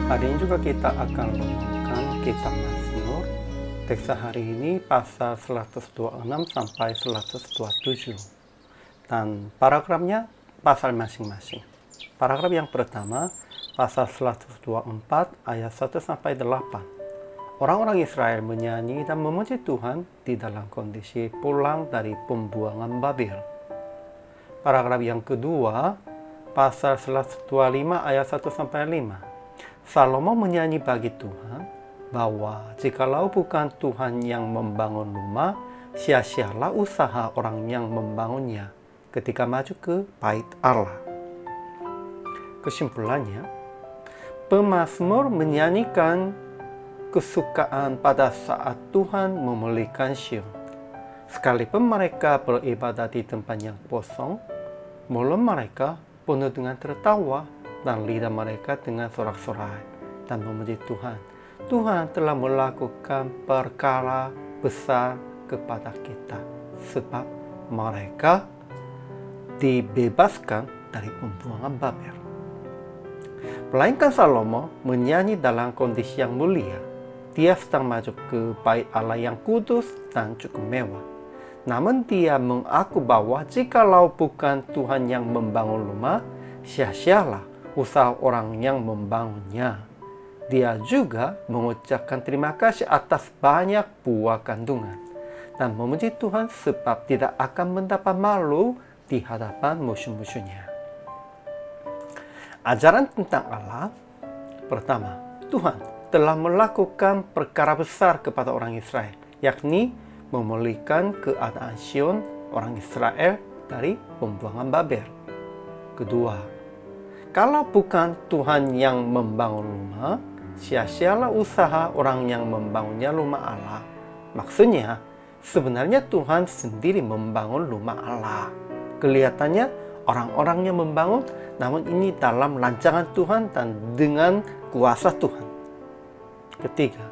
Hari ini juga kita akan renungkan kitab Mazmur. Teks hari ini pasal 126 sampai 127. Dan paragrafnya pasal masing-masing. Paragraf yang pertama, pasal 124 ayat 1 sampai 8. Orang-orang Israel menyanyi dan memuji Tuhan di dalam kondisi pulang dari pembuangan Babel. Paragraf yang kedua, pasal 125 ayat 1 sampai 5. Salomo menyanyi bagi Tuhan bahwa jikalau bukan Tuhan yang membangun rumah, sia-sialah usaha orang yang membangunnya ketika maju ke bait Allah. Kesimpulannya, pemazmur menyanyikan kesukaan pada saat Tuhan memulihkan Sion. Sekalipun mereka beribadat di tempat yang kosong, mulut mereka penuh dengan tertawa dan lidah mereka dengan sorak-sorai dan memuji Tuhan. Tuhan telah melakukan perkara besar kepada kita sebab mereka dibebaskan dari pembuangan Babel. Melainkan Salomo menyanyi dalam kondisi yang mulia. Dia sedang maju ke bait Allah yang kudus dan cukup mewah. Namun dia mengaku bahwa jikalau bukan Tuhan yang membangun rumah, sia-sialah usaha orang yang membangunnya. Dia juga mengucapkan terima kasih atas banyak buah kandungan dan memuji Tuhan sebab tidak akan mendapat malu di hadapan musuh-musuhnya. Ajaran tentang Allah. Pertama, Tuhan telah melakukan perkara besar kepada orang Israel, yakni memulihkan keadaan Sion orang Israel dari pembuangan Babel. Kedua, kalau bukan Tuhan yang membangun rumah, sia-sialah usaha orang yang membangunnya rumah Allah. Maksudnya, sebenarnya Tuhan sendiri membangun rumah Allah. Kelihatannya orang-orang yang membangun, namun ini dalam rancangan Tuhan dan dengan kuasa Tuhan. Ketiga,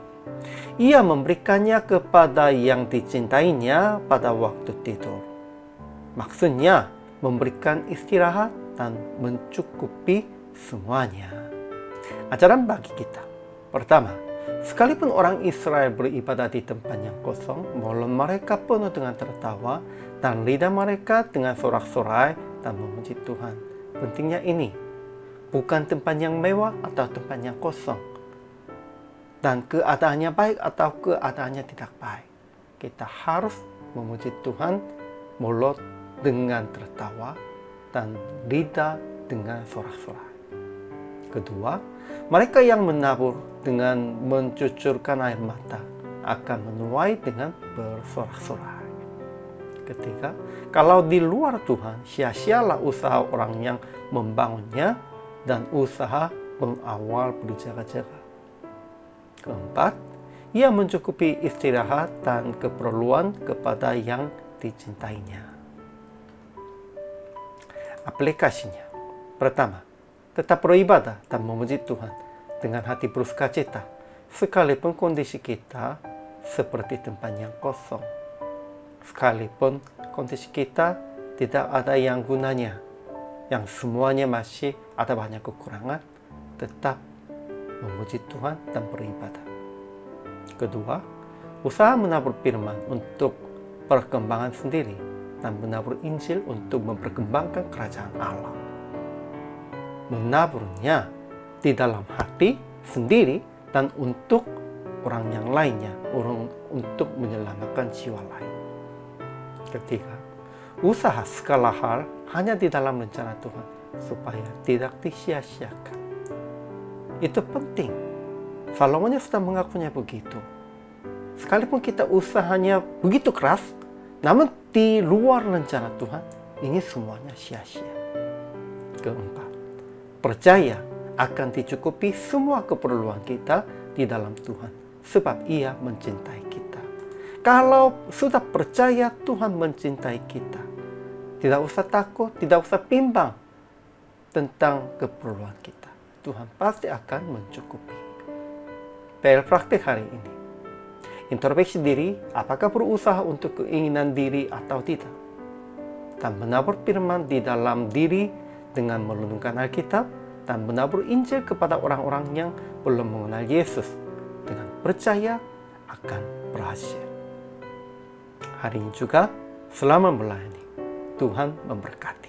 ia memberikannya kepada yang dicintainya pada waktu tidur. Maksudnya, memberikan istirahat dan mencukupi semuanya. Ajaran bagi kita. Pertama, sekalipun orang Israel beribadat di tempat yang kosong, mulut mereka penuh dengan tertawa dan lidah mereka dengan sorak-sorai dan memuji Tuhan. Pentingnya ini, bukan tempat yang mewah atau tempat yang kosong, dan keadaannya baik atau keadaannya tidak baik. Kita harus memuji Tuhan, mulut dengan tertawa dan lidah dengan sorak-sorai. Kedua, mereka yang menabur dengan mencucurkan air mata akan menuai dengan bersorak-sorai. Ketiga, kalau di luar Tuhan, sia-sialah usaha orang yang membangunnya dan usaha pengawal berjaga-jaga. Keempat, ia mencukupi istirahat dan keperluan kepada yang dicintainya. Aplikasinya. Pertama, tetap beribadah dan memuji Tuhan dengan hati bersukacita, sekalipun kondisi kita seperti tempat yang kosong. Sekalipun kondisi kita tidak ada yang gunanya, yang semuanya masih ada banyak kekurangan, tetap memuji Tuhan dan beribadah. Kedua, usaha menabur firman untuk perkembangan sendiri dan menabur Injil untuk memperkembangkan kerajaan Allah. Menaburnya di dalam hati sendiri dan untuk orang yang lainnya, untuk menyelamatkan jiwa lain. Ketiga, usaha segala hal hanya di dalam rencana Tuhan supaya tidak disia-siakan. Itu penting. Salomo sudah mengakunya begitu. Sekalipun kita usahanya begitu keras, namun di luar rencana Tuhan, ini semuanya sia-sia. Keempat, percaya akan dicukupi semua keperluan kita di dalam Tuhan, sebab Ia mencintai kita. Kalau sudah percaya Tuhan mencintai kita, tidak usah takut, tidak usah bimbang tentang keperluan kita. Tuhan pasti akan mencukupi. PR praktik hari ini. Introspeksi diri, apakah berusaha untuk keinginan diri atau tidak? Dan menabur firman di dalam diri dengan merenungkan Alkitab dan menabur Injil kepada orang-orang yang belum mengenal Yesus. Dengan percaya akan berhasil. Hari ini juga, selama melayani, Tuhan memberkati.